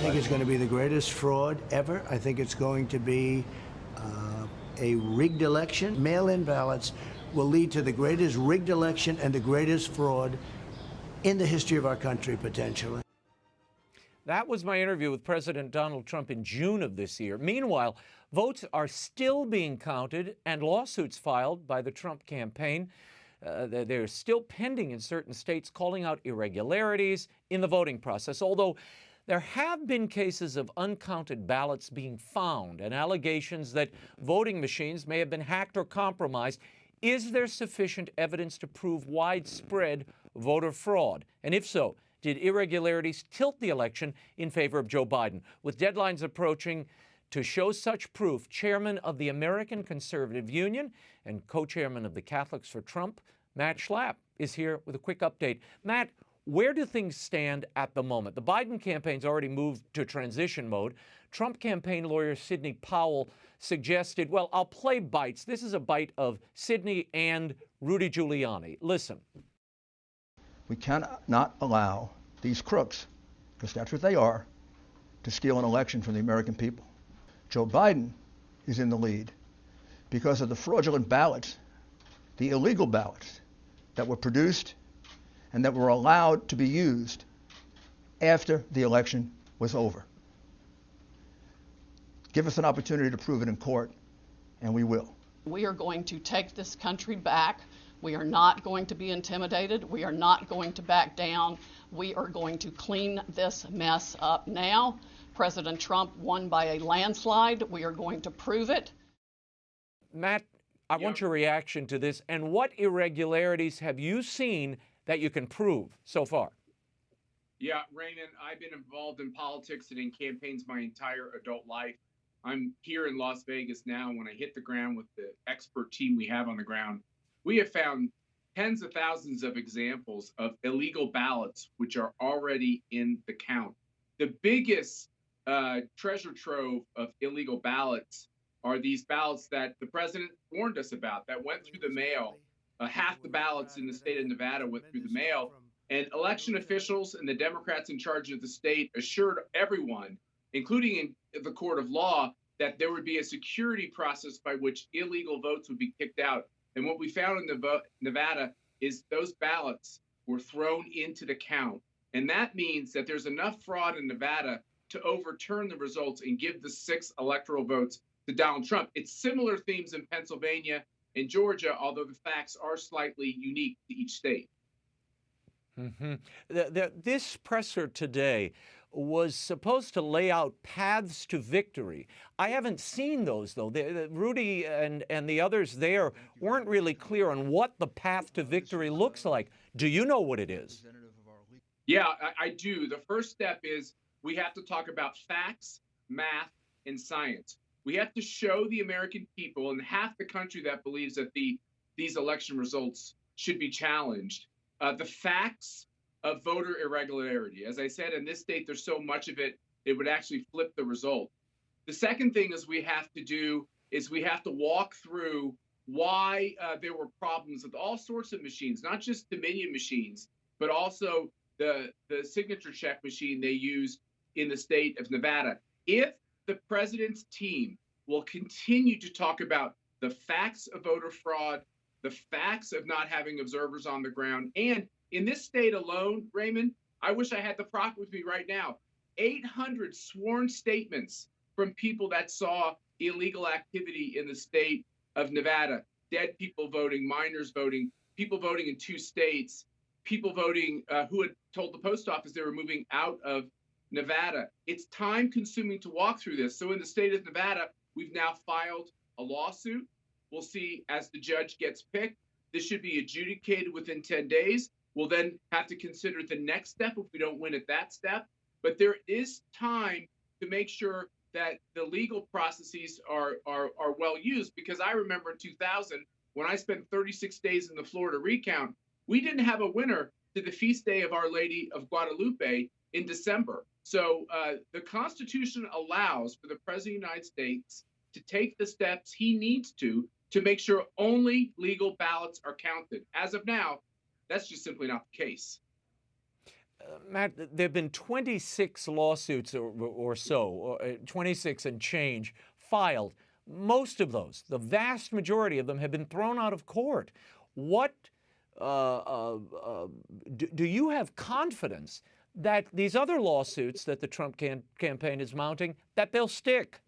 think it's going to be the greatest fraud ever. I think it's going to be a rigged election. Mail-in ballots will lead to the greatest rigged election and the greatest fraud in the history of our country, potentially. That was my interview with President Donald Trump in June of this year. Meanwhile, votes are still being counted and lawsuits filed by the Trump campaign. They're still pending in certain states, calling out irregularities in the voting process, although there have been cases of uncounted ballots being found and allegations that voting machines may have been hacked or compromised. Is there sufficient evidence to prove widespread voter fraud? And if so, did irregularities tilt the election in favor of Joe Biden? With deadlines approaching to show such proof, chairman of the American Conservative Union and co-chairman of the Catholics for Trump, Matt Schlapp, is here with a quick update. Matt, where do things stand at the moment? The Biden campaign's already moved to transition mode. Trump campaign lawyer Sidney Powell suggested, well, I'll play bites. This is a bite of Sidney and Rudy Giuliani. Listen. We cannot allow these crooks, because that's what they are, to steal an election from the American people. Joe Biden is in the lead because of the fraudulent ballots, the illegal ballots that were produced and that were allowed to be used after the election was over. Give us an opportunity to prove it in court, and we will. We are going to take this country back. We are not going to be intimidated. We are not going to back down. We are going to clean this mess up now. President Trump won by a landslide. We are going to prove it. Matt, I want your reaction to this. And what irregularities have you seen that you can prove so far? Yeah, Raymond, I've been involved in politics and in campaigns my entire adult life. I'm here in Las Vegas now. When I hit the ground with the expert team we have on the ground, we have found tens of thousands of examples of illegal ballots which are already in the count. The biggest treasure trove of illegal ballots are these ballots that the president warned us about that went through the mail. Half the ballots in the state of Nevada went through the mail. And election officials and the Democrats in charge of the state assured everyone, including in the court of law, that there would be a security process by which illegal votes would be kicked out. And what we found in Nevada is those ballots were thrown into the count. And that means that there's enough fraud in Nevada to overturn the results and give the 6 electoral votes to Donald Trump. It's similar themes in Pennsylvania and Georgia, although the facts are slightly unique to each state. Mm-hmm. This presser today was supposed to lay out paths to victory. I haven't seen those, though. Rudy and the others there weren't really clear on what the path to victory looks like. Do you know what it is? Yeah, I do. The first step is we have to talk about facts, math, and science. We have to show the American people and half the country that believes that these election results should be challenged. The facts of voter irregularity. As I said, in this state, there's so much of it, it would actually flip the result. The second thing is we have to walk through why there were problems with all sorts of machines, not just Dominion machines, but also the signature check machine they used in the state of Nevada. If the president's team will continue to talk about the facts of voter fraud, the facts of not having observers on the ground, and in this state alone, Raymond, I wish I had the prop with me right now, 800 sworn statements from people that saw illegal activity in the state of Nevada, dead people voting, minors voting, people voting in 2 states, people voting who had told the post office they were moving out of Nevada. It's time consuming to walk through this. So in the state of Nevada, we've now filed a lawsuit. We'll see as the judge gets picked. This should be adjudicated within 10 days. We'll then have to consider the next step if we don't win at that step. But there is time to make sure that the legal processes are well used, because I remember in 2000, when I spent 36 days in the Florida recount, we didn't have a winner to the feast day of Our Lady of Guadalupe in December. So the Constitution allows for the President of the United States to take the steps he needs to make sure only legal ballots are counted. As of now, that's just simply not the case. Matt, there have been 26 lawsuits or so, or 26 and change filed. Most of those, the vast majority of them, have been thrown out of court. What do you have confidence that these other lawsuits that the Trump campaign is mounting, that they'll stick?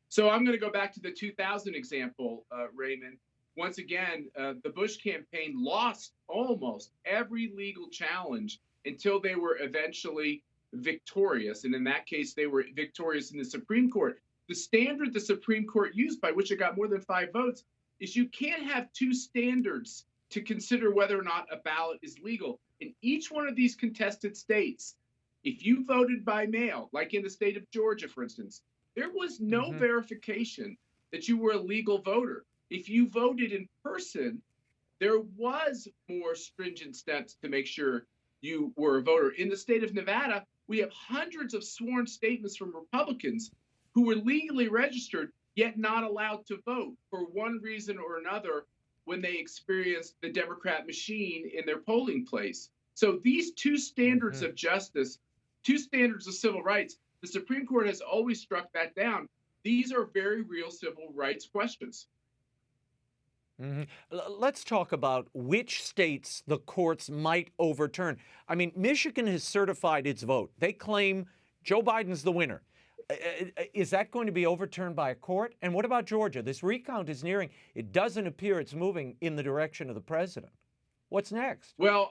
So I'm going to go back to the 2000 example, Raymond. Once again, the Bush campaign lost almost every legal challenge until they were eventually victorious. And in that case, they were victorious in the Supreme Court. The standard the Supreme Court used, by which it got more than 5 votes, is you can't have 2 standards to consider whether or not a ballot is legal. In each one of these contested states, if you voted by mail, like in the state of Georgia, for instance, there was no verification that you were a legal voter. If you voted in person, there was more stringent steps to make sure you were a voter. In the state of Nevada, we have hundreds of sworn statements from Republicans who were legally registered, yet not allowed to vote for one reason or another when they experienced the Democrat machine in their polling place. So these 2 standards of justice, 2 standards of civil rights, the Supreme Court has always struck that down. These are very real civil rights questions. Let's talk about which states the courts might overturn. I mean, Michigan has certified its vote. They claim Joe Biden's the winner. Is that going to be overturned by a court? And what about Georgia? This recount is nearing. It doesn't appear it's moving in the direction of the president. What's next? Well,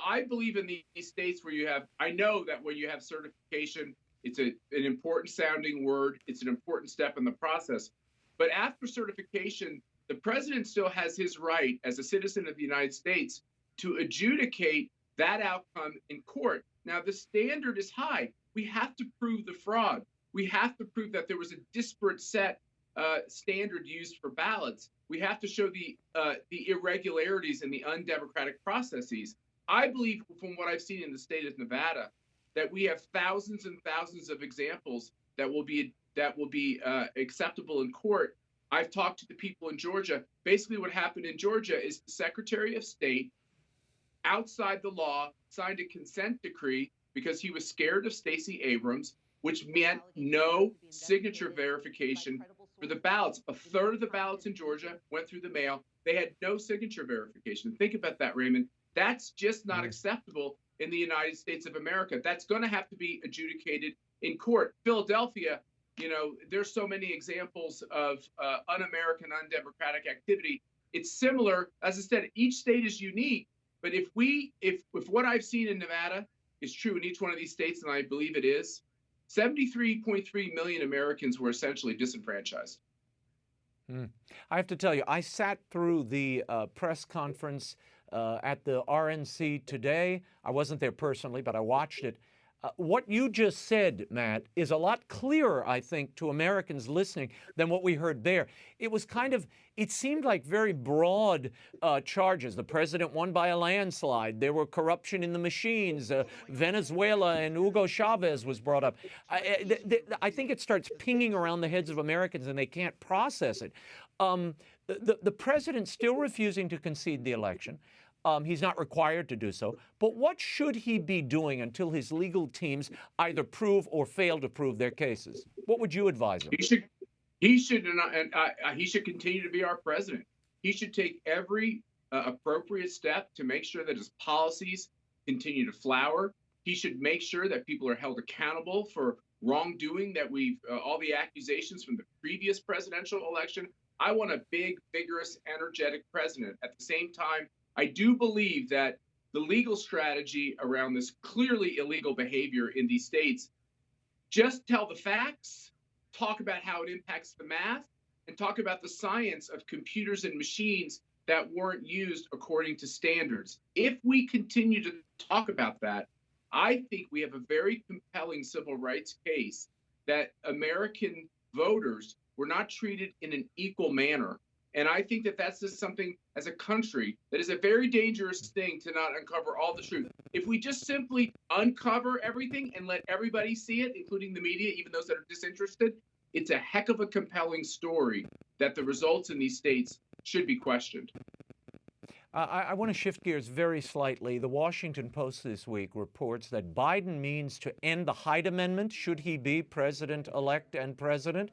I believe in these states where you have, I know that when you have certification, it's an important sounding word. It's an important step in the process. But after certification, the president still has his right as a citizen of the United States to adjudicate that outcome in court. Now, the standard is high. We have to prove the fraud. We have to prove that there was a disparate set standard used for ballots. We have to show the irregularities and the undemocratic processes. I believe, from what I've seen in the state of Nevada, that we have thousands and thousands of examples that will be acceptable in court. I've talked to the people in Georgia. Basically, what happened in Georgia is the Secretary of State, outside the law, signed a consent decree because he was scared of Stacey Abrams, which meant no signature verification for the ballots. A third of the ballots in Georgia went through the mail. They had no signature verification. Think about that, Raymond. That's just not acceptable in the United States of America. That's going to have to be adjudicated in court. Philadelphia, you know, there's so many examples of un-American, undemocratic activity. It's similar. As I said, each state is unique. But if what I've seen in Nevada is true in each one of these states, and I believe it is, 73.3 million Americans were essentially disenfranchised. I have to tell you, I sat through the press conference at the RNC today. I wasn't there personally, but I watched it. What you just said, Matt, is a lot clearer, I think, to Americans listening than what we heard there. It was it seemed like very broad charges. The president won by a landslide. There were corruption in the machines. Venezuela and Hugo Chavez was brought up. I think it starts pinging around the heads of Americans and they can't process it. The president's still refusing to concede the election. He's not required to do so. But what should he be doing until his legal teams either prove or fail to prove their cases? What would you advise him? He should continue to be our president. He should take every appropriate step to make sure that his policies continue to flower. He should make sure that people are held accountable for wrongdoing, that all the accusations from the previous presidential election. I want a big, vigorous, energetic president. At the same time, I do believe that the legal strategy around this clearly illegal behavior in these states, just tell the facts, talk about how it impacts the math, and talk about the science of computers and machines that weren't used according to standards. If we continue to talk about that, I think we have a very compelling civil rights case that American voters were not treated in an equal manner. And I think that that's just something, as a country, that is a very dangerous thing to not uncover all the truth. If we just simply uncover everything and let everybody see it, including the media, even those that are disinterested, it's a heck of a compelling story that the results in these states should be questioned. I want to shift gears very slightly. The Washington Post this week reports that Biden means to end the Hyde Amendment, should he be president-elect and president,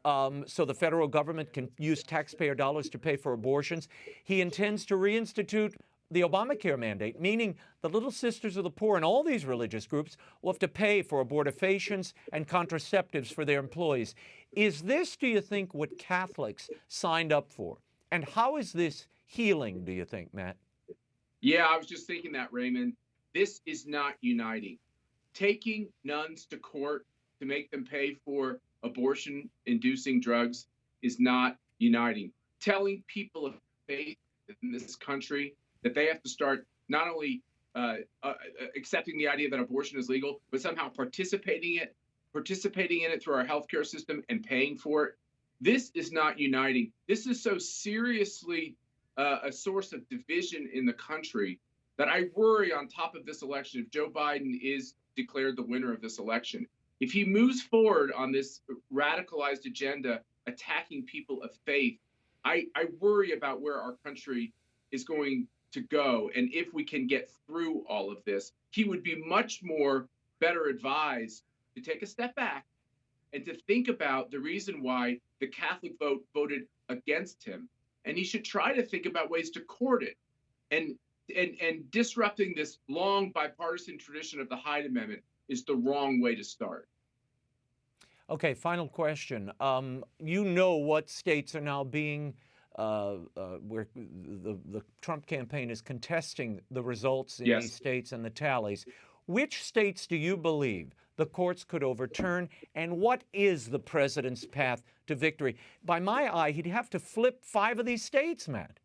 so the federal government can use taxpayer dollars to pay for abortions. He intends to reinstitute the Obamacare mandate, meaning the Little Sisters of the Poor and all these religious groups will have to pay for abortifacients and contraceptives for their employees. Is this, do you think, what Catholics signed up for? And how is this healing, do you think, Matt? Yeah, I was just thinking that, Raymond. This is not uniting. Taking nuns to court to make them pay for abortion-inducing drugs is not uniting. Telling people of faith in this country that they have to start not only accepting the idea that abortion is legal, but somehow participating in it through our healthcare system and paying for it. This is not uniting. This is so seriously a source of division in the country that I worry on top of this election, if Joe Biden is declared the winner of this election, if he moves forward on this radicalized agenda attacking people of faith, I worry about where our country is going to go. And if we can get through all of this, he would be much more better advised to take a step back and to think about the reason why the Catholic vote voted against him. And he should try to think about ways to court it. And disrupting this long bipartisan tradition of the Hyde Amendment is the wrong way to start. Okay, final question. You know what states are now being, where the Trump campaign is contesting the results in these states and the tallies. Which states do you believe the courts could overturn, and what is the president's path to victory? By my eye, he'd have to flip 5 of these states, Matt.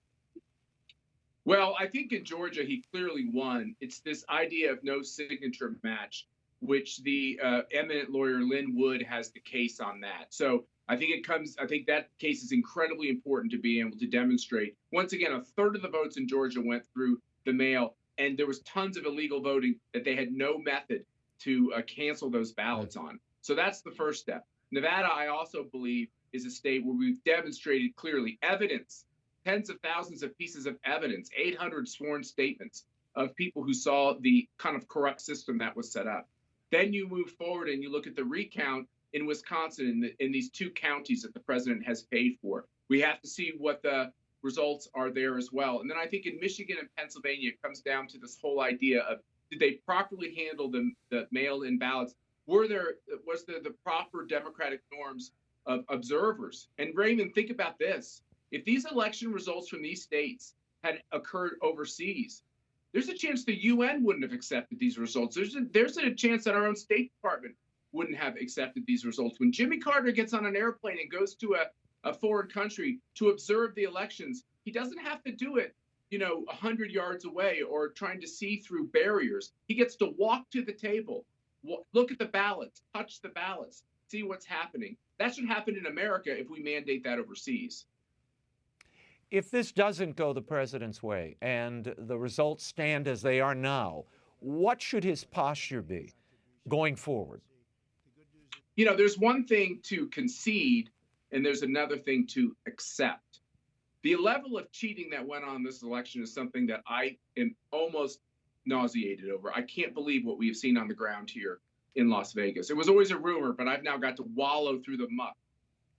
Well, I think in Georgia, he clearly won. It's this idea of no signature match, which the eminent lawyer Lynn Wood has the case on that. So I think that case is incredibly important to be able to demonstrate. Once again, 1/3 of the votes in Georgia went through the mail, and there was tons of illegal voting that they had no method to cancel those ballots on. So that's the first step. Nevada, I also believe, is a state where we've demonstrated clearly evidence, tens of thousands of pieces of evidence, 800 sworn statements of people who saw the kind of corrupt system that was set up. Then you move forward and you look at the recount in Wisconsin in these 2 counties that the president has paid for. We have to see what the results are there as well. And then I think in Michigan and Pennsylvania, it comes down to this whole idea of, did they properly handle the mail-in ballots? Was there the proper democratic norms of observers? And Raymond, think about this. If these election results from these states had occurred overseas, there's a chance the UN wouldn't have accepted these results. There's a chance that our own State Department wouldn't have accepted these results. When Jimmy Carter gets on an airplane and goes to a foreign country to observe the elections, he doesn't have to do it 100 yards away or trying to see through barriers. He gets to walk to the table, look at the ballots, touch the ballots, see what's happening. That should happen in America if we mandate that overseas. If this doesn't go the president's way and the results stand as they are now, what should his posture be going forward? There's one thing to concede and there's another thing to accept. The level of cheating that went on in this election is something that I am almost nauseated over. I can't believe what we've seen on the ground here in Las Vegas. It was always a rumor, but I've now got to wallow through the muck.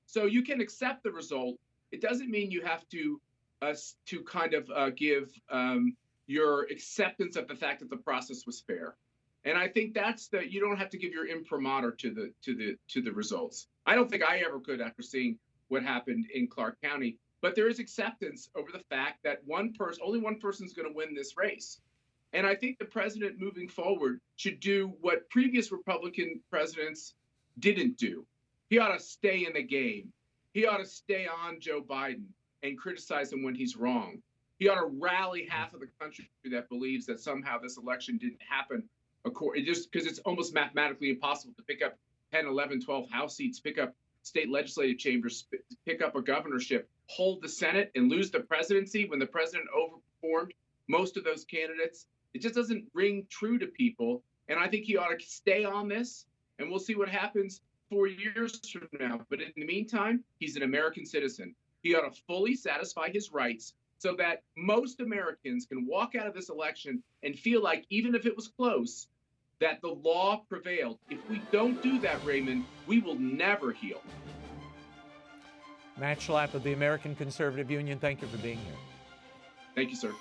So you can accept the result. It doesn't mean you have to kind of give your acceptance of the fact that the process was fair. And I think you don't have to give your imprimatur to the results. I don't think I ever could after seeing what happened in Clark County. But there is acceptance over the fact that only one person is going to win this race. And I think the president moving forward should do what previous Republican presidents didn't do. He ought to stay in the game. He ought to stay on Joe Biden and criticize him when he's wrong. He ought to rally half of the country that believes that somehow this election didn't happen, just because it's almost mathematically impossible to pick up 10, 11, 12 House seats, pick up state legislative chambers, pick up a governorship, hold the Senate, and lose the presidency when the president overperformed most of those candidates. It just doesn't ring true to people. And I think he ought to stay on this, and we'll see what happens 4 years from now. But in the meantime, he's an American citizen. He ought to fully satisfy his rights, so that most Americans can walk out of this election and feel like, even if it was close, that the law prevailed. If we don't do that, Raymond, we will never heal. Matt Schlapp of the American Conservative Union, thank you for being here. Thank you, sir.